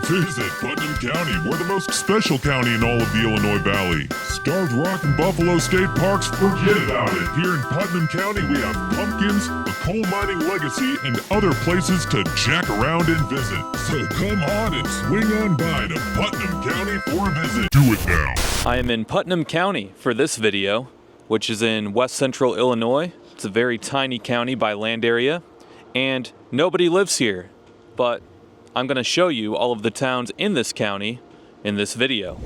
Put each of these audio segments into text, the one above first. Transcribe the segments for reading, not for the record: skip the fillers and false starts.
Visit Putnam County. We're the most special county in all of the Illinois Valley. Starved Rock and Buffalo State Parks, forget about it. Here in Putnam County, we have pumpkins, a coal mining legacy, and other places to jack around and visit. So come on and swing on by to Putnam County for a visit. Do it now. I am in Putnam County for this video, which is in west central Illinois. It's a very tiny county by land area, and nobody lives here, but I'm going to show you all of the towns in this county in this video.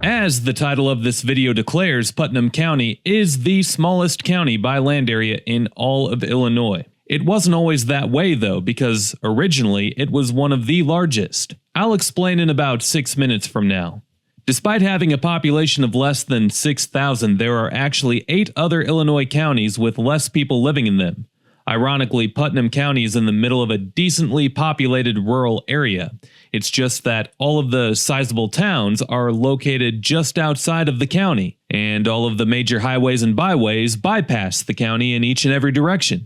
As the title of this video declares, Putnam County is the smallest county by land area in all of Illinois. It wasn't always that way though, because originally it was one of the largest. I'll explain in about 6 minutes from now. Despite having a population of less than 6,000, there are actually 8 other Illinois counties with less people living in them. Ironically, Putnam County is in the middle of a decently populated rural area. It's just that all of the sizable towns are located just outside of the county, and all of the major highways and byways bypass the county in each and every direction.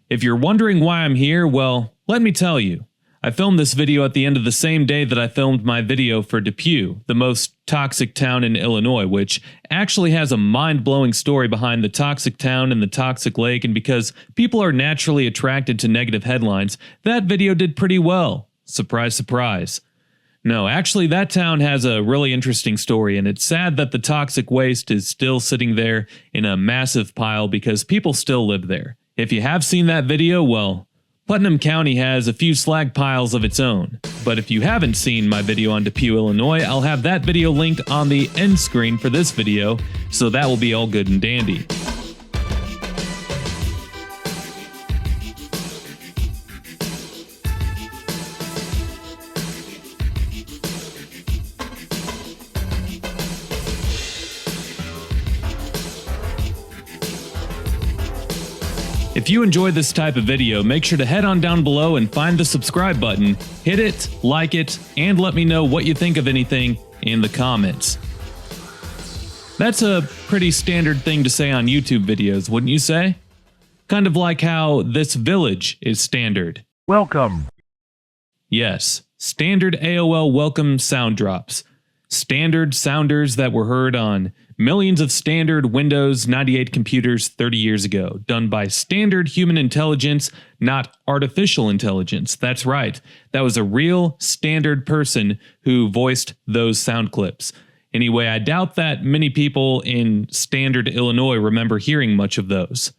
If you're wondering why I'm here, well, let me tell you. I filmed this video at the end of the same day that I filmed my video for Depew, the most toxic town in Illinois, which actually has a mind-blowing story behind the toxic town and the toxic lake, and because people are naturally attracted to negative headlines, that video did pretty well. Surprise, surprise. No, actually that town has a really interesting story, and it's sad that the toxic waste is still sitting there in a massive pile because people still live there. If you have seen that video, well, Putnam County has a few slag piles of its own, but if you haven't seen my video on Depew, Illinois, I'll have that video linked on the end screen for this video, so that will be all good and dandy. If you enjoy this type of video, make sure to head on down below and find the subscribe button, hit it, like it, and let me know what you think of anything in the comments. That's a pretty standard thing to say on YouTube videos, wouldn't you say? Kind of like how this village is standard. Welcome. Yes, standard AOL welcome sound drops. Standard sounders that were heard on millions of standard Windows 98 computers 30 years ago, done by standard human intelligence, not artificial intelligence. That's right, that was a real standard person who voiced those sound clips. Anyway, I doubt that many people in standard Illinois remember hearing much of those.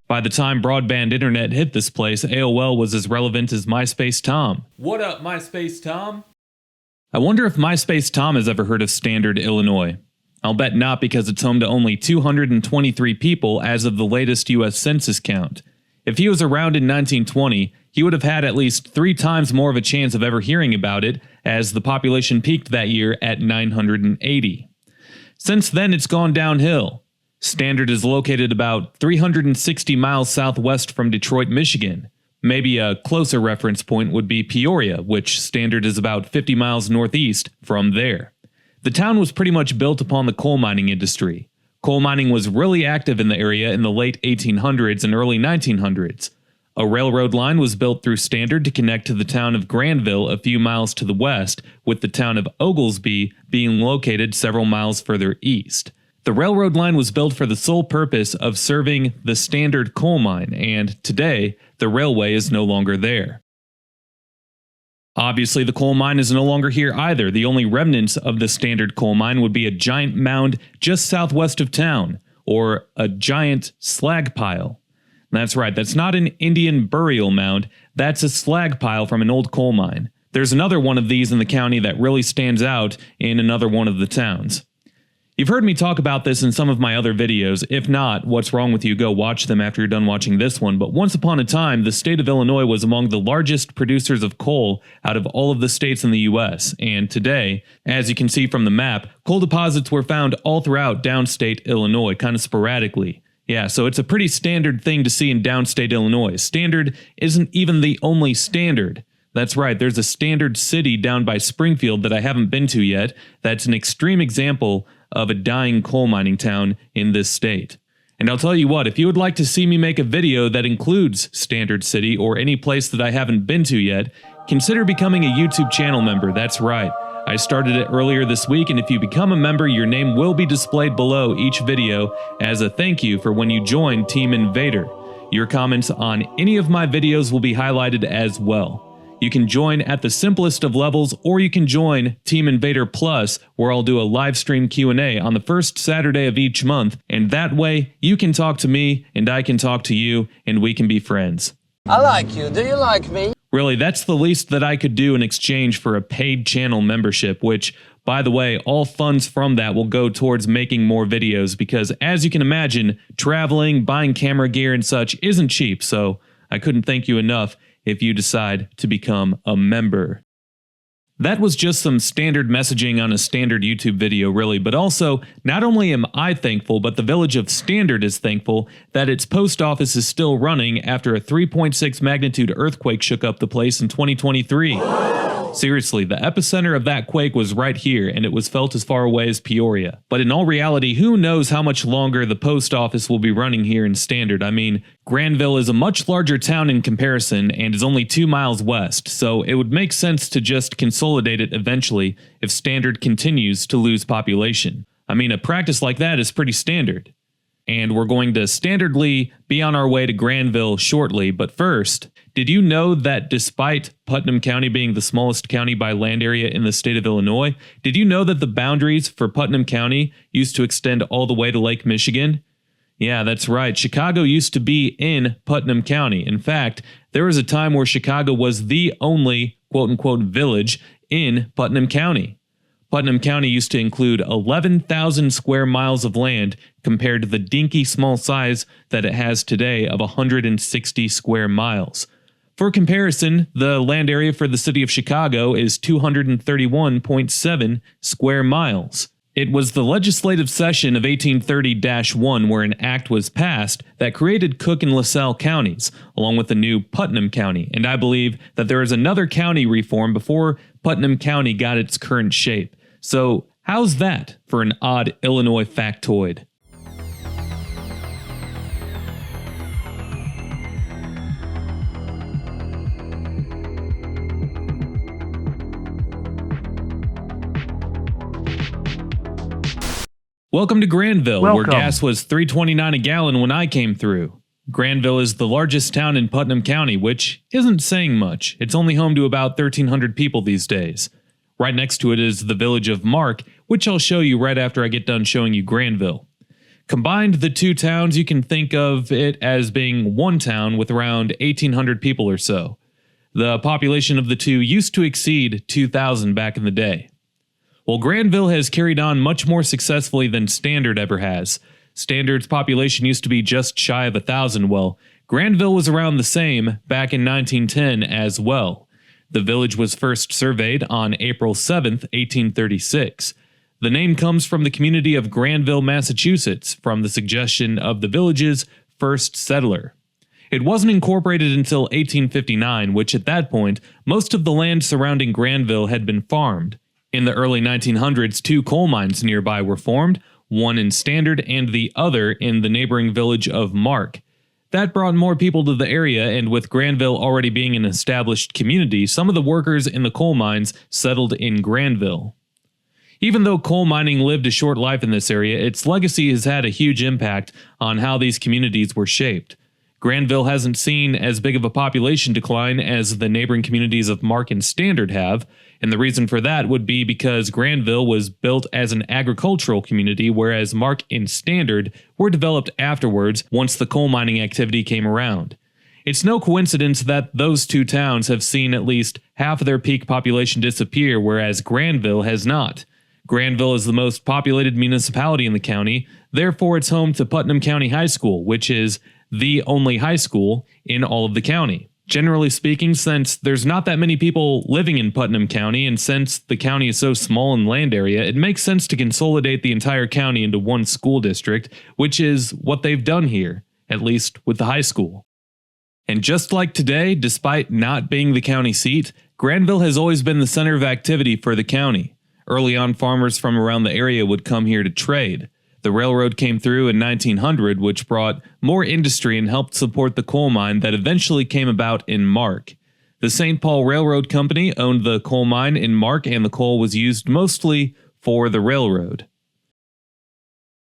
By the time broadband internet hit this place, AOL was as relevant as MySpace Tom. What up, MySpace Tom? I wonder if MySpace Tom has ever heard of standard Illinois. I'll bet not, because it's home to only 223 people as of the latest US Census count. If he was around in 1920, he would have had at least 3 times more of a chance of ever hearing about it, as the population peaked that year at 980. Since then, it's gone downhill. Standard is located about 360 miles southwest from Detroit, Michigan. Maybe a closer reference point would be Peoria, which Standard is about 50 miles northeast from there. The town was pretty much built upon the coal mining industry. Coal mining was really active in the area in the late 1800s and early 1900s. A railroad line was built through Standard to connect to the town of Granville a few miles to the west, with the town of Oglesby being located several miles further east. The railroad line was built for the sole purpose of serving the Standard coal mine, and today, the railway is no longer there. Obviously, the coal mine is no longer here either. The only remnants of the Standard coal mine would be a giant mound just southwest of town, or a giant slag pile. That's right, that's not an Indian burial mound, that's a slag pile from an old coal mine. There's another one of these in the county that really stands out in another one of the towns. You've heard me talk about this in some of my other videos. If not, what's wrong with you? Go watch them after you're done watching this one. But once upon a time, the state of Illinois was among the largest producers of coal out of all of the states in the US. And today, as you can see from the map, coal deposits were found all throughout downstate Illinois, kind of sporadically. Yeah, so it's a pretty standard thing to see in downstate Illinois. Standard isn't even the only standard. That's right, there's a standard city down by Springfield that I haven't been to yet. That's an extreme example of a dying coal mining town in this state. And I'll tell you what, if you would like to see me make a video that includes Standard City or any place that I haven't been to yet, consider becoming a YouTube channel member. That's right. I started it earlier this week, and if you become a member, your name will be displayed below each video as a thank you for when you join Team Invader. Your comments on any of my videos will be highlighted as well. You can join at the simplest of levels, or you can join Team Invader Plus, where I'll do a live stream Q&A on the first Saturday of each month, and that way you can talk to me, and I can talk to you, and we can be friends. I like you. Do you like me? Really, that's the least that I could do in exchange for a paid channel membership, which, by the way, all funds from that will go towards making more videos, because as you can imagine, traveling, buying camera gear and such isn't cheap, so I couldn't thank you enough if you decide to become a member. That was just some standard messaging on a standard YouTube video, really, but also, not only am I thankful, but the village of Standard is thankful that its post office is still running after a 3.6 magnitude earthquake shook up the place in 2023. Seriously, the epicenter of that quake was right here, and it was felt as far away as Peoria. But in all reality, who knows how much longer the post office will be running here in Standard? I mean, Grandville is a much larger town in comparison and is only 2 miles west, so it would make sense to just consolidate it eventually if Standard continues to lose population. I mean, a practice like that is pretty standard. And we're going to standardly be on our way to Granville shortly, but first, did you know that despite Putnam County being the smallest county by land area in the state of Illinois, did you know that the boundaries for Putnam County used to extend all the way to Lake Michigan? Yeah, that's right. Chicago used to be in Putnam County. In fact, there was a time where Chicago was the only quote-unquote village in Putnam County. Putnam County used to include 11,000 square miles of land compared to the dinky small size that it has today of 160 square miles. For comparison, the land area for the city of Chicago is 231.7 square miles. It was the legislative session of 1830-1 where an act was passed that created Cook and LaSalle counties, along with the new Putnam County, and I believe that there is another county reform before Putnam County got its current shape. So, how's that for an odd Illinois factoid? Welcome to Granville, where gas was $3.29 a gallon when I came through. Granville is the largest town in Putnam County, which isn't saying much. It's only home to about 1,300 people these days. Right next to it is the village of Mark, which I'll show you right after I get done showing you Granville. Combined, the two towns, you can think of it as being one town with around 1,800 people or so. The population of the two used to exceed 2,000 back in the day. Well, Granville has carried on much more successfully than Standard ever has. Standard's population used to be just shy of 1,000. Well, Granville was around the same back in 1910 as well. The village was first surveyed on April 7, 1836. The name comes from the community of Granville, Massachusetts, from the suggestion of the village's first settler. It wasn't incorporated until 1859, which at that point, most of the land surrounding Granville had been farmed. In the early 1900s, two coal mines nearby were formed, one in Standard and the other in the neighboring village of Mark. That brought more people to the area, and with Granville already being an established community, some of the workers in the coal mines settled in Granville. Even though coal mining lived a short life in this area, its legacy has had a huge impact on how these communities were shaped. Granville hasn't seen as big of a population decline as the neighboring communities of Mark and Standard have, and the reason for that would be because Granville was built as an agricultural community, whereas Mark and Standard were developed afterwards once the coal mining activity came around. It's no coincidence that those two towns have seen at least half of their peak population disappear, whereas Granville has not. Grandville is the most populated municipality in the county, therefore it's home to Putnam County High School, which is the only high school in all of the county. Generally speaking, since there's not that many people living in Putnam County, and since the county is so small in land area, it makes sense to consolidate the entire county into one school district, which is what they've done here, at least with the high school. And just like today, despite not being the county seat, Granville has always been the center of activity for the county. Early on, farmers from around the area would come here to trade. The railroad came through in 1900, which brought more industry and helped support the coal mine that eventually came about in Mark. The St. Paul Railroad Company owned the coal mine in Mark, and the coal was used mostly for the railroad.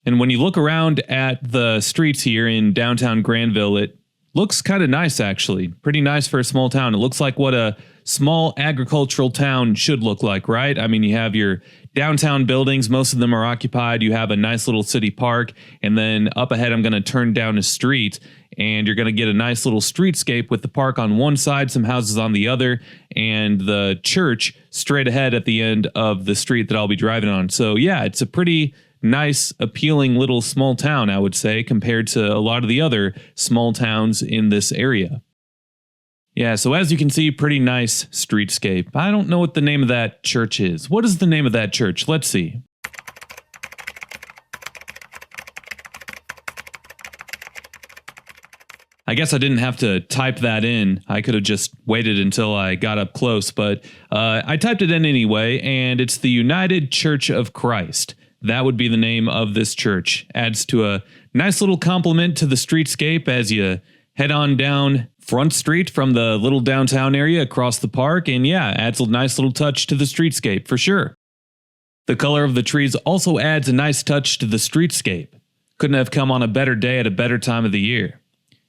And when you look around at the streets here in downtown Granville, it looks kind of nice, actually. Pretty nice for a small town. It looks like what a small agricultural town should look like, right? I mean, you have your downtown buildings. Most of them are occupied. You have a nice little city park. And then up ahead, I'm going to turn down a street, and you're going to get a nice little streetscape with the park on one side, some houses on the other, and the church straight ahead at the end of the street that I'll be driving on. So yeah, it's a pretty nice, appealing little small town, I would say, compared to a lot of the other small towns in this area. Yeah, so as you can see, pretty nice streetscape. I don't know what the name of that church is. What is the name of that church? Let's see. I guess I didn't have to type that in. I could have just waited until I got up close, but I typed it in anyway, and it's the United Church of Christ. That would be the name of this church. Adds to a nice little compliment to the streetscape as you head on down Front Street from the little downtown area across the park, and yeah, adds a nice little touch to the streetscape for sure. The color of the trees also adds a nice touch to the streetscape. Couldn't have come on a better day at a better time of the year.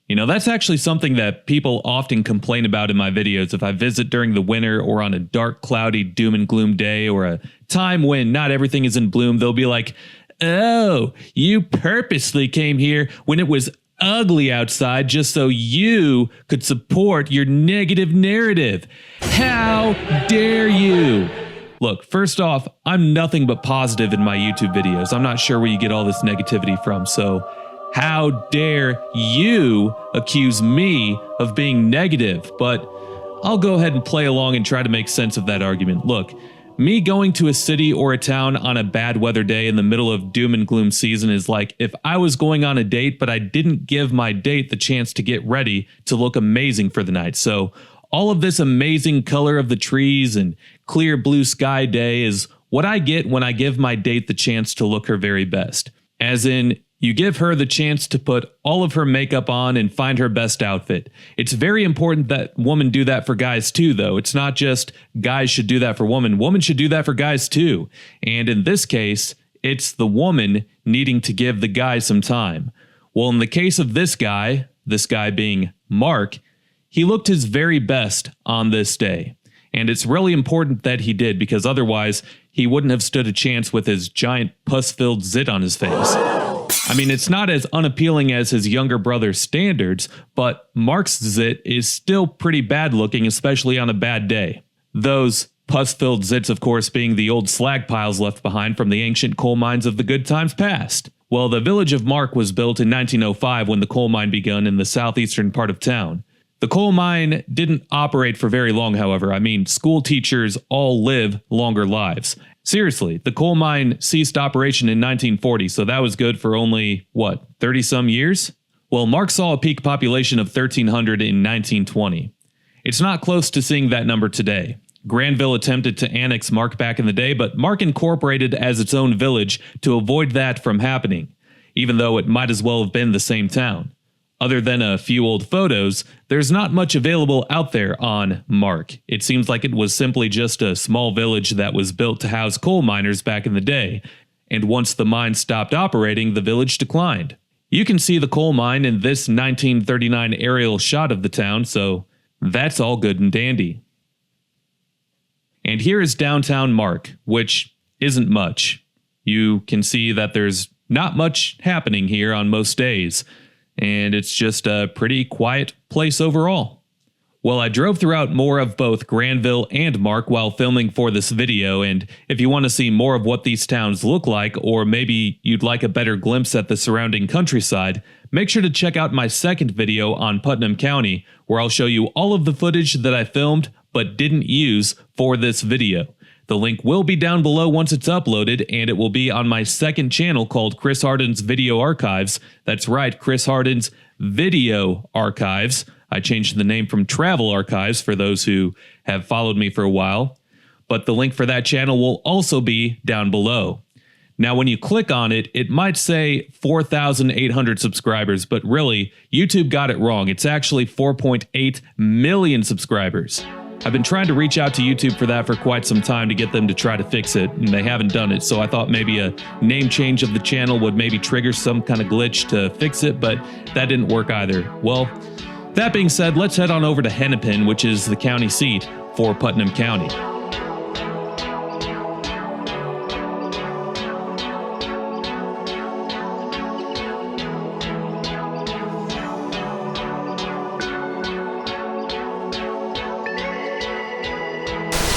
You know, that's actually something that people often complain about in my videos. If I visit during the winter or on a dark, cloudy, doom and gloom day or a time when not everything is in bloom, they'll be like, "Oh, you purposely came here when it was ugly outside just so you could support your negative narrative. How dare you?" Look, first off, I'm nothing but positive in my YouTube videos. I'm not sure where you get all this negativity from, so how dare you accuse me of being negative? But I'll go ahead and play along and try to make sense of that argument. Look, me going to a city or a town on a bad weather day in the middle of doom and gloom season is like if I was going on a date, but I didn't give my date the chance to get ready to look amazing for the night. So all of this amazing color of the trees and clear blue sky day is what I get when I give my date the chance to look her very best. As in, you give her the chance to put all of her makeup on and find her best outfit. It's very important that women do that for guys too, though. It's not just guys should do that for women. Women should do that for guys too. And in this case, it's the woman needing to give the guy some time. Well, in the case of this guy being Mark, he looked his very best on this day. And it's really important that he did, because otherwise he wouldn't have stood a chance with his giant pus-filled zit on his face. I mean, it's not as unappealing as his younger brother's standards, but Mark's zit is still pretty bad looking, especially on a bad day. Those pus-filled zits, of course, being the old slag piles left behind from the ancient coal mines of the good times past. Well, the village of Mark was built in 1905 when the coal mine begun in the southeastern part of town. The coal mine didn't operate for very long, however. I mean, school teachers all live longer lives. Seriously, the coal mine ceased operation in 1940, so that was good for only, 30-some years? Well, Mark saw a peak population of 1,300 in 1920. It's not close to seeing that number today. Grandville attempted to annex Mark back in the day, but Mark incorporated as its own village to avoid that from happening, even though it might as well have been the same town. Other than a few old photos, there's not much available out there on Mark. It seems like it was simply just a small village that was built to house coal miners back in the day, and once the mine stopped operating, the village declined. You can see the coal mine in this 1939 aerial shot of the town, so that's all good and dandy. And here is downtown Mark, which isn't much. You can see that there's not much happening here on most days, and it's just a pretty quiet place overall. Well, I drove throughout more of both Granville and Mark while filming for this video, and if you want to see more of what these towns look like, or maybe you'd like a better glimpse at the surrounding countryside, make sure to check out my second video on Putnam County, where I'll show you all of the footage that I filmed but didn't use for this video. The link will be down below once it's uploaded, and it will be on my second channel called Chris Harden's Video Archives. That's right, Chris Harden's Video Archives. I changed the name from Travel Archives for those who have followed me for a while, but the link for that channel will also be down below. Now, when you click on it, it might say 4,800 subscribers, but really, YouTube got it wrong. It's actually 4.8 million subscribers. I've been trying to reach out to YouTube for that for quite some time to get them to try to fix it, and they haven't done it, so I thought maybe a name change of the channel would maybe trigger some kind of glitch to fix it, but that didn't work either. Well, that being said, let's head on over to Hennepin, which is the county seat for Putnam County.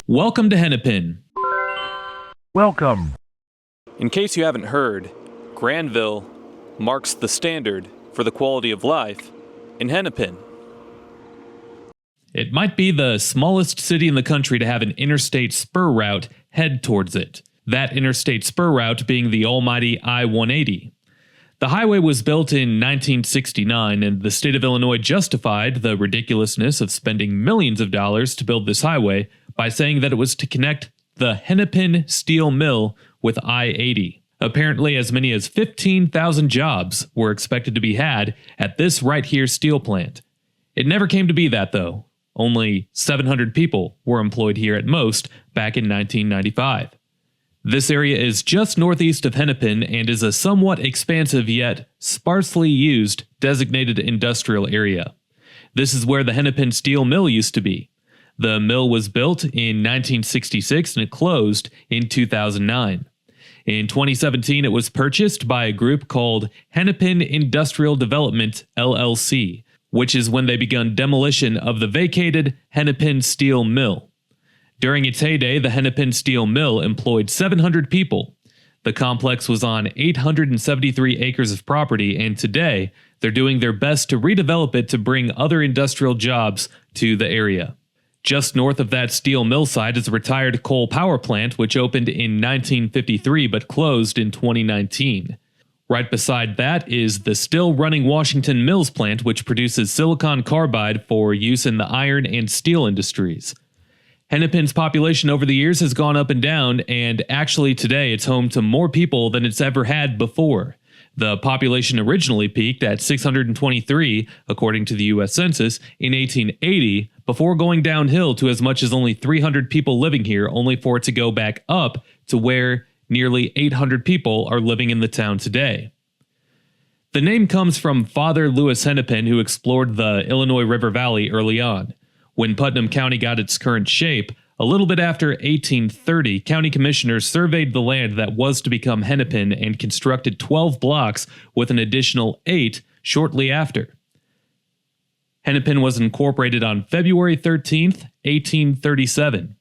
Welcome to Hennepin. Welcome. In case you haven't heard, Grandville marks the standard for the quality of life in Hennepin. It might be the smallest city in the country to have an interstate spur route head towards it, that interstate spur route being the almighty I-180. The highway was built in 1969, and the state of Illinois justified the ridiculousness of spending millions of dollars to build this highway by saying that it was to connect the Hennepin steel mill with I-80. Apparently, as many as 15,000 jobs were expected to be had at this right here steel plant. It never came to be that, though. Only 700 people were employed here at most back in 1995. This area is just northeast of Hennepin and is a somewhat expansive yet sparsely used designated industrial area. This is where the Hennepin steel mill used to be. The mill was built in 1966 and it closed in 2009. In 2017, it was purchased by a group called Hennepin Industrial Development, LLC, which is when they begun demolition of the vacated Hennepin Steel Mill. During its heyday, the Hennepin Steel Mill employed 700 people. The complex was on 873 acres of property, and today, they're doing their best to redevelop it to bring other industrial jobs to the area. Just north of that steel mill site is a retired coal power plant which opened in 1953 but closed in 2019. Right beside that is the still running Washington Mills plant, which produces silicon carbide for use in the iron and steel industries. Hennepin's population over the years has gone up and down, and actually today it's home to more people than it's ever had before. The population originally peaked at 623, according to the U.S. Census, in 1880, before going downhill to as much as only 300 people living here, only for it to go back up to where nearly 800 people are living in the town today. The name comes from Father Lewis Hennepin, who explored the Illinois River Valley early on. When Putnam County got its current shape, a little bit after 1830, county commissioners surveyed the land that was to become Hennepin and constructed 12 blocks with an additional 8 shortly after. Hennepin was incorporated on February 13th, 1837.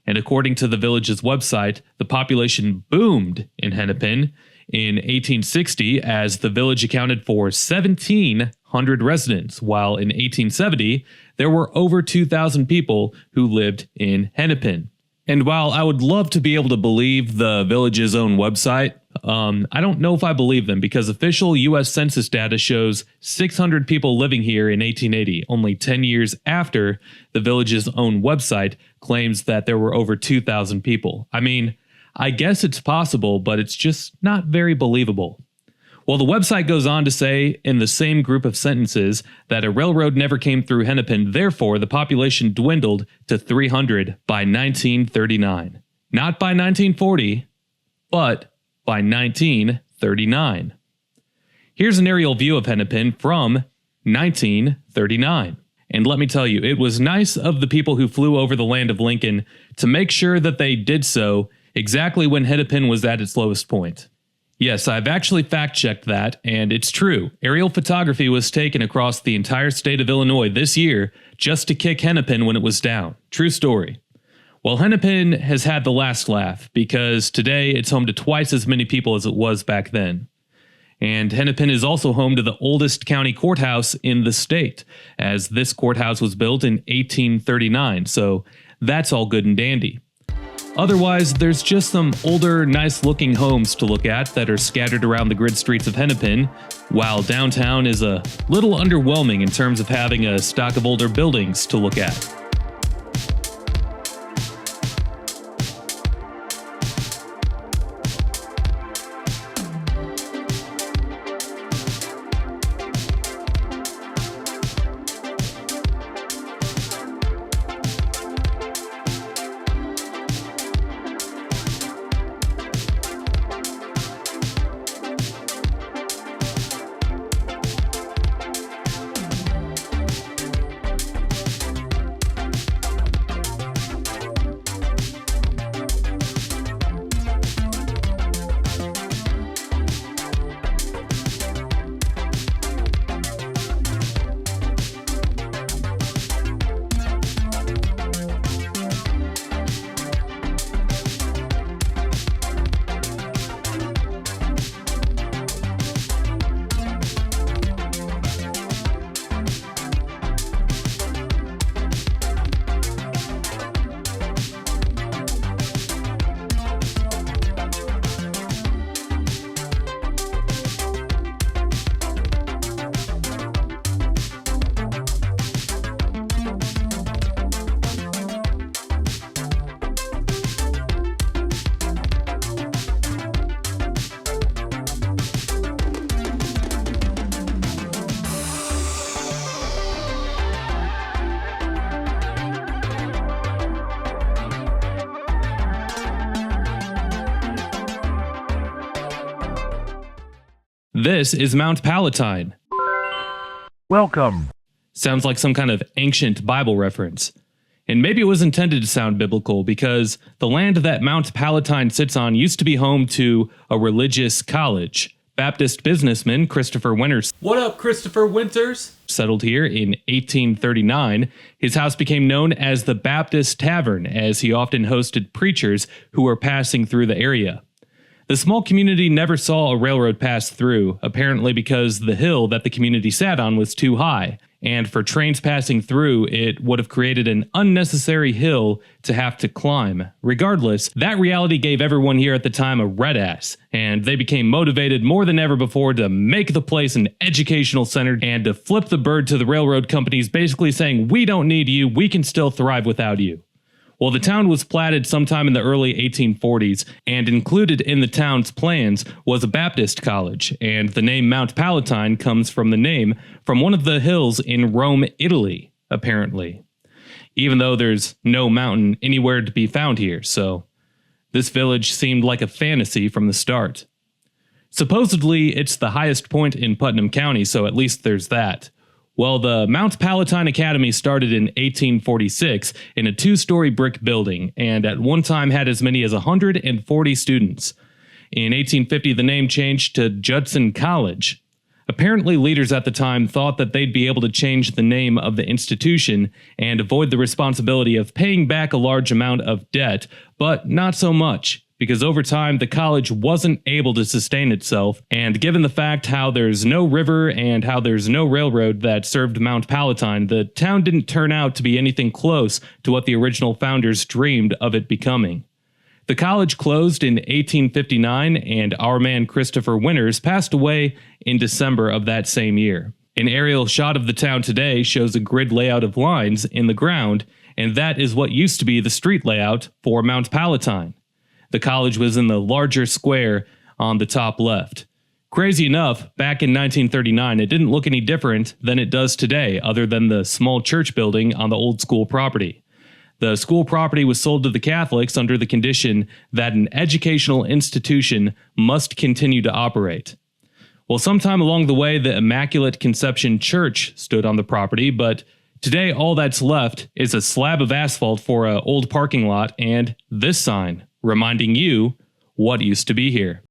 And according to the village's website, the population boomed in Hennepin in 1860 as the village accounted for 1,700 residents, while in 1870 there were over 2,000 people who lived in Hennepin. And while I would love to be able to believe the village's own website, I don't know if I believe them because official U.S. Census data shows 600 people living here in 1880, only 10 years after the village's own website claims that there were over 2,000 people. I mean, I guess it's possible, but it's just not very believable. Well, the website goes on to say in the same group of sentences that a railroad never came through Hennepin, therefore the population dwindled to 300 by 1939. Not by 1940, but by 1939. Here's an aerial view of Hennepin from 1939. And let me tell you, it was nice of the people who flew over the land of Lincoln to make sure that they did so exactly when Hennepin was at its lowest point. Yes, I've actually fact-checked that, and it's true. Aerial photography was taken across the entire state of Illinois this year just to kick Hennepin when it was down. True story. Well, Hennepin has had the last laugh because today it's home to twice as many people as it was back then. And Hennepin is also home to the oldest county courthouse in the state, as this courthouse was built in 1839, so that's all good and dandy. Otherwise, there's just some older, nice-looking homes to look at that are scattered around the grid streets of Hennepin, while downtown is a little underwhelming in terms of having a stock of older buildings to look at. This is Mount Palatine. Welcome. Sounds like some kind of ancient Bible reference. And maybe it was intended to sound biblical because the land that Mount Palatine sits on used to be home to a religious college. Baptist businessman Christopher Winters. What up, Christopher Winters? Settled here in 1839. His house became known as the Baptist Tavern, as he often hosted preachers who were passing through the area. The small community never saw a railroad pass through, apparently because the hill that the community sat on was too high, and for trains passing through, it would have created an unnecessary hill to have to climb. Regardless, that reality gave everyone here at the time a red ass, and they became motivated more than ever before to make the place an educational center and to flip the bird to the railroad companies, basically saying, "We don't need you, we can still thrive without you." Well, the town was platted sometime in the early 1840s, and included in the town's plans was a Baptist college, and the name Mount Palatine comes from the name from one of the hills in Rome, Italy, apparently. Even though there's no mountain anywhere to be found here, so this village seemed like a fantasy from the start. Supposedly, it's the highest point in Putnam County, so at least there's that. Well, the Mount Palatine Academy started in 1846 in a two-story brick building, and at one time had as many as 140 students. In 1850, the name changed to Judson College. Apparently, leaders at the time thought that they'd be able to change the name of the institution and avoid the responsibility of paying back a large amount of debt, but not so much, because over time the college wasn't able to sustain itself, and given the fact how there's no river and how there's no railroad that served Mount Palatine, the town didn't turn out to be anything close to what the original founders dreamed of it becoming. The college closed in 1859, and our man Christopher Winters passed away in December of that same year. An aerial shot of the town today shows a grid layout of lines in the ground, and that is what used to be the street layout for Mount Palatine. The college was in the larger square on the top left. Crazy enough, back in 1939, it didn't look any different than it does today, other than the small church building on the old school property. The school property was sold to the Catholics under the condition that an educational institution must continue to operate. Well, sometime along the way, the Immaculate Conception Church stood on the property, but today all that's left is a slab of asphalt for an old parking lot and this sign, reminding you what used to be here.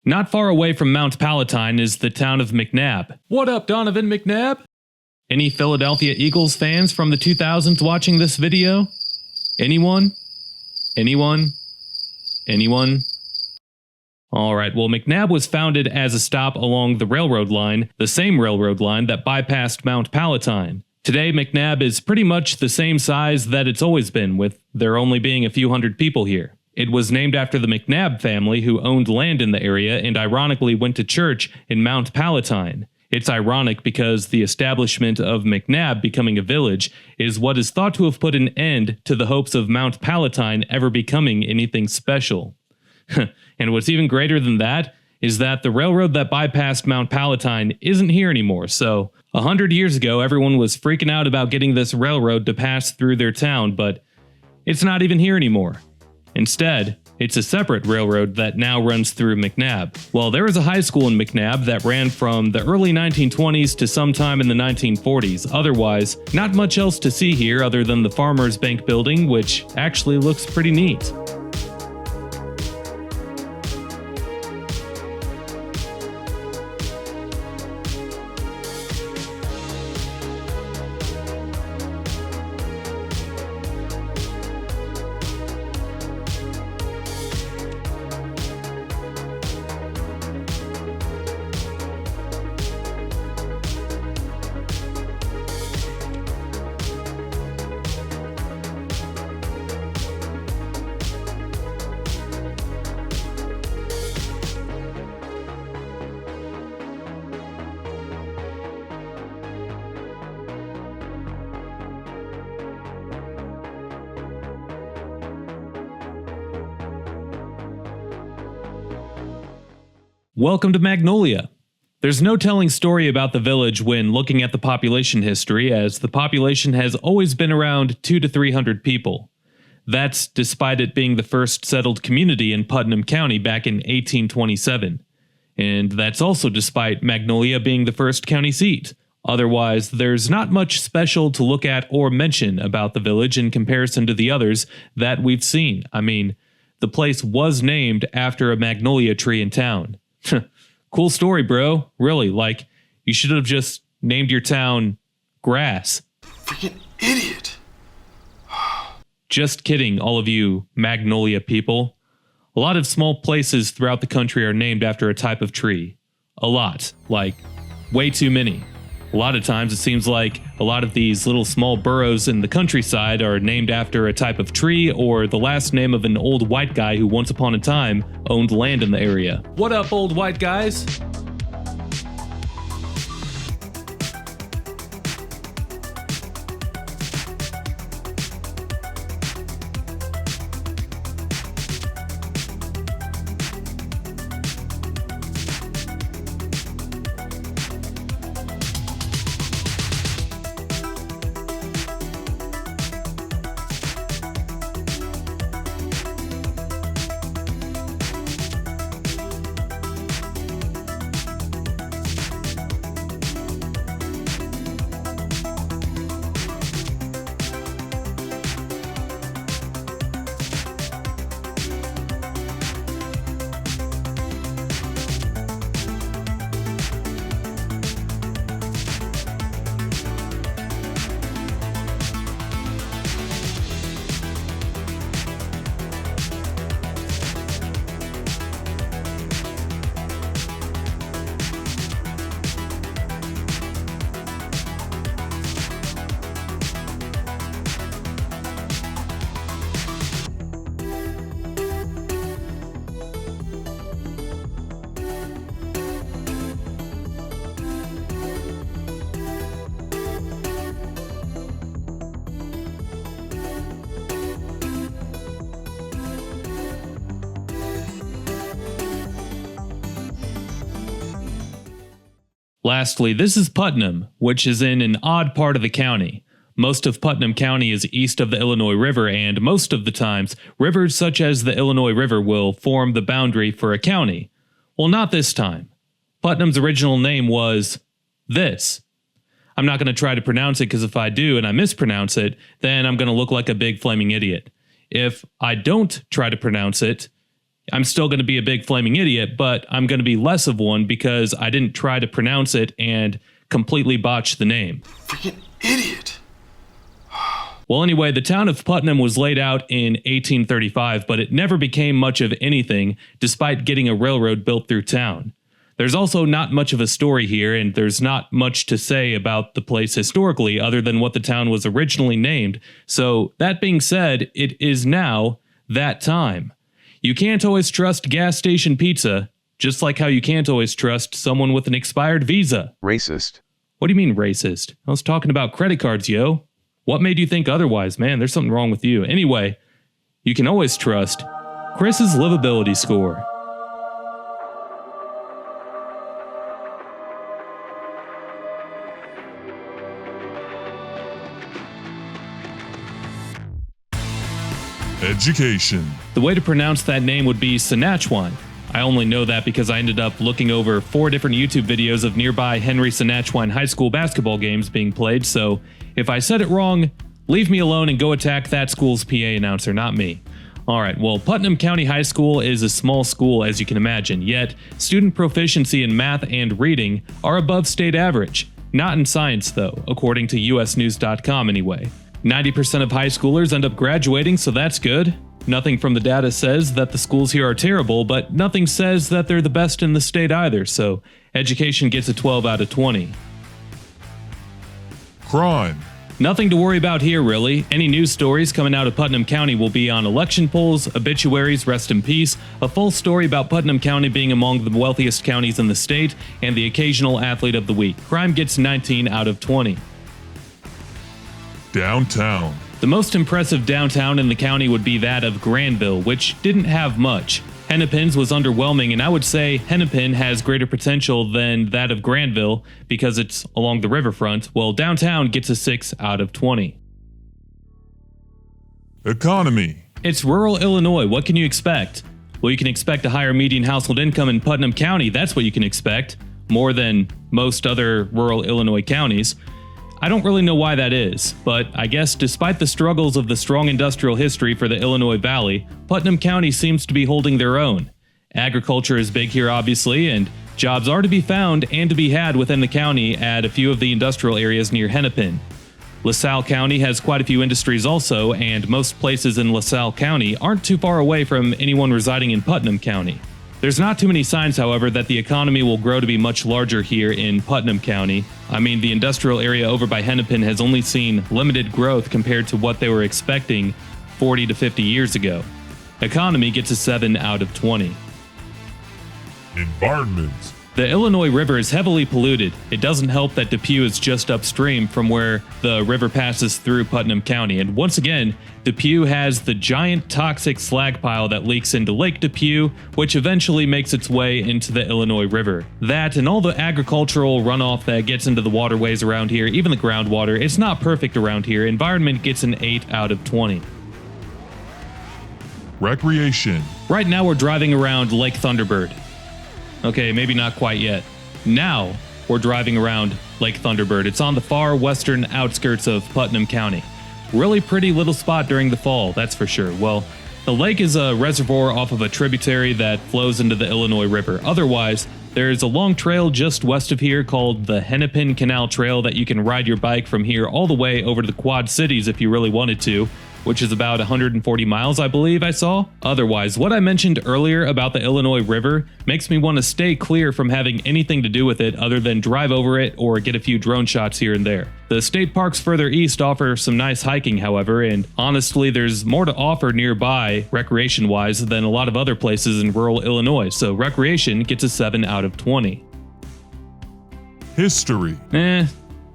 Not far away from Mount Palatine is the town of McNabb. What up, Donovan McNabb? Any Philadelphia Eagles fans from the 2000s watching this video? Anyone? Anyone? Anyone? Alright, well, McNabb was founded as a stop along the railroad line, the same railroad line that bypassed Mount Palatine. Today, McNabb is pretty much the same size that it's always been, with there only being a few hundred people here. It was named after the McNabb family who owned land in the area and ironically went to church in Mount Palatine. It's ironic because the establishment of McNabb becoming a village is what is thought to have put an end to the hopes of Mount Palatine ever becoming anything special. And what's even greater than that is that the railroad that bypassed Mount Palatine isn't here anymore, so 100 years ago everyone was freaking out about getting this railroad to pass through their town, but it's not even here anymore. Instead, it's a separate railroad that now runs through McNabb. Well, there was a high school in McNabb that ran from the early 1920s to sometime in the 1940s. Otherwise, not much else to see here other than the Farmers Bank building, which actually looks pretty neat. Welcome to Magnolia. There's no telling story about the village when looking at the population history, as the population has always been around 200 to 300 people. That's despite it being the first settled community in Putnam County back in 1827. And that's also despite Magnolia being the first county seat. Otherwise, there's not much special to look at or mention about the village in comparison to the others that we've seen. I mean, the place was named after a magnolia tree in town. Cool story, bro. Really, like, you should have just named your town Grass. Freaking idiot. Just kidding, all of you Magnolia people. A lot of small places throughout the country are named after a type of tree. A lot. Like, way too many. A lot of times it seems like a lot of these little small boroughs in the countryside are named after a type of tree or the last name of an old white guy who once upon a time owned land in the area. What up, old white guys? Lastly, this is Putnam, which is in an odd part of the county. Most of Putnam County is east of the Illinois River, and most of the times, rivers such as the Illinois River will form the boundary for a county. Well, not this time. Putnam's original name was this. I'm not going to try to pronounce it because if I do and I mispronounce it, then I'm going to look like a big flaming idiot. If I don't try to pronounce it, I'm still going to be a big flaming idiot, but I'm going to be less of one because I didn't try to pronounce it and completely botch the name. Freaking idiot. Well, anyway, the town of Putnam was laid out in 1835, but it never became much of anything despite getting a railroad built through town. There's also not much of a story here, and there's not much to say about the place historically other than what the town was originally named. So, that being said, it is now that time. You can't always trust gas station pizza, just like how you can't always trust someone with an expired visa. Racist. What do you mean racist? I was talking about credit cards, yo. What made you think otherwise? Man, there's something wrong with you. Anyway, you can always trust Chris's livability score. Education. The way to pronounce that name would be Senachwine. I only know that because I ended up looking over 4 different YouTube videos of nearby Henry Senachwine High School basketball games being played, so if I said it wrong, leave me alone and go attack that school's PA announcer, not me. Alright, well, Putnam County High School is a small school as you can imagine, yet student proficiency in math and reading are above state average. Not in science though, according to usnews.com anyway. 90% of high schoolers end up graduating, so that's good. Nothing from the data says that the schools here are terrible, but nothing says that they're the best in the state either, so education gets a 12 out of 20. Crime. Nothing to worry about here, really. Any news stories coming out of Putnam County will be on election polls, obituaries, rest in peace, a full story about Putnam County being among the wealthiest counties in the state, and the occasional athlete of the week. Crime gets 19 out of 20. Downtown. The most impressive downtown in the county would be that of Granville, which didn't have much. Hennepin's was underwhelming, and I would say Hennepin has greater potential than that of Grandville because it's along the riverfront, while downtown gets a 6 out of 20. Economy. It's rural Illinois, what can you expect? Well, you can expect a higher median household income in Putnam County, that's what you can expect, more than most other rural Illinois counties. I don't really know why that is, but I guess despite the struggles of the strong industrial history for the Illinois Valley, Putnam County seems to be holding their own. Agriculture is big here obviously, and jobs are to be found and to be had within the county at a few of the industrial areas near Hennepin. LaSalle County has quite a few industries also, and most places in LaSalle County aren't too far away from anyone residing in Putnam County. There's not too many signs, however, that the economy will grow to be much larger here in Putnam County. I mean, the industrial area over by Hennepin has only seen limited growth compared to what they were expecting 40 to 50 years ago. Economy gets a 7 out of 20. Environment. The Illinois River is heavily polluted. It doesn't help that Depew is just upstream from where the river passes through Putnam County. And once again, Depew has the giant toxic slag pile that leaks into Lake Depew, which eventually makes its way into the Illinois River. That and all the agricultural runoff that gets into the waterways around here, even the groundwater, it's not perfect around here. Environment gets an 8 out of 20. Recreation. Right now we're driving around Lake Thunderbird. Okay, maybe not quite yet. Now, we're driving around Lake Thunderbird. It's on the far western outskirts of Putnam County. Really pretty little spot during the fall, that's for sure. Well, the lake is a reservoir off of a tributary that flows into the Illinois River. Otherwise, there's a long trail just west of here called the Hennepin Canal Trail that you can ride your bike from here all the way over to the Quad Cities if you really wanted to, which is about 140 miles, I believe I saw. Otherwise, what I mentioned earlier about the Illinois River makes me want to stay clear from having anything to do with it other than drive over it or get a few drone shots here and there. The state parks further east offer some nice hiking, however, and honestly, there's more to offer nearby, recreation-wise, than a lot of other places in rural Illinois, so recreation gets a 7 out of 20. History.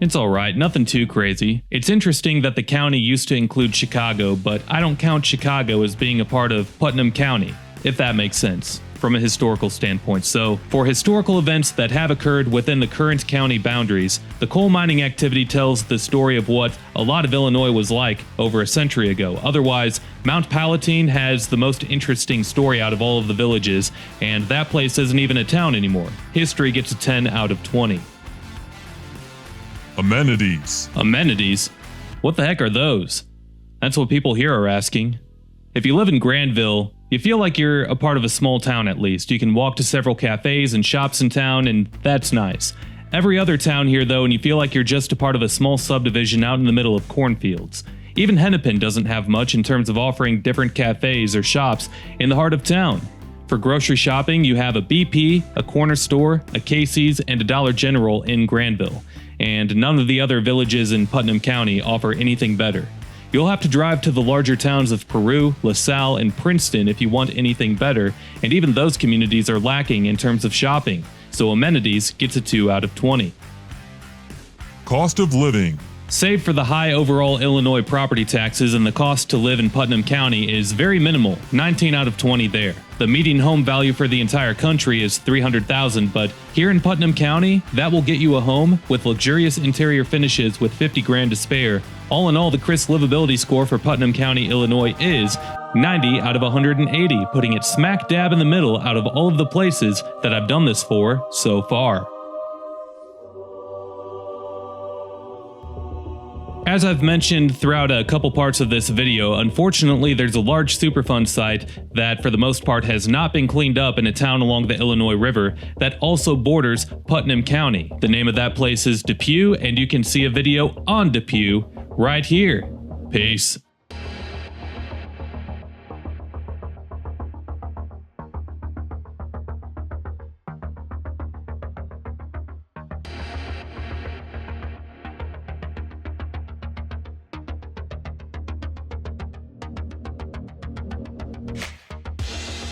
It's alright, nothing too crazy. It's interesting that the county used to include Chicago, but I don't count Chicago as being a part of Putnam County, if that makes sense. from a historical standpoint. So, for historical events that have occurred within the current county boundaries, the coal mining activity tells the story of what a lot of Illinois was like over a century ago. Otherwise, Mount Palatine has the most interesting story out of all of the villages, and that place isn't even a town anymore. History gets a 10 out of 20. Amenities. Amenities? What the heck are those? That's what people here are asking. If you live in Grandville, you feel like you're a part of a small town at least. You can walk to several cafes and shops in town, and that's nice. Every other town here though, and you feel like you're just a part of a small subdivision out in the middle of cornfields. Even Hennepin doesn't have much in terms of offering different cafes or shops in the heart of town. For grocery shopping, you have a BP, a corner store, a Casey's, and a Dollar General in Granville. And none of the other villages in Putnam County offer anything better. You'll have to drive to the larger towns of Peru, LaSalle, and Princeton if you want anything better, and even those communities are lacking in terms of shopping, so amenities gets a 2 out of 20. Cost of living. Save for the high overall Illinois property taxes, and the cost to live in Putnam County is very minimal, 19 out of 20 there. The median home value for the entire country is $300,000, but here in Putnam County, that will get you a home with luxurious interior finishes with 50 grand to spare. All in all, the Chris Livability score for Putnam County, Illinois is 90 out of 180, putting it smack dab in the middle out of all of the places that I've done this for so far. As I've mentioned throughout a couple parts of this video, unfortunately there's a large Superfund site that for the most part has not been cleaned up in a town along the Illinois River that also borders Putnam County. The name of that place is Depew, and you can see a video on Depew right here. Peace.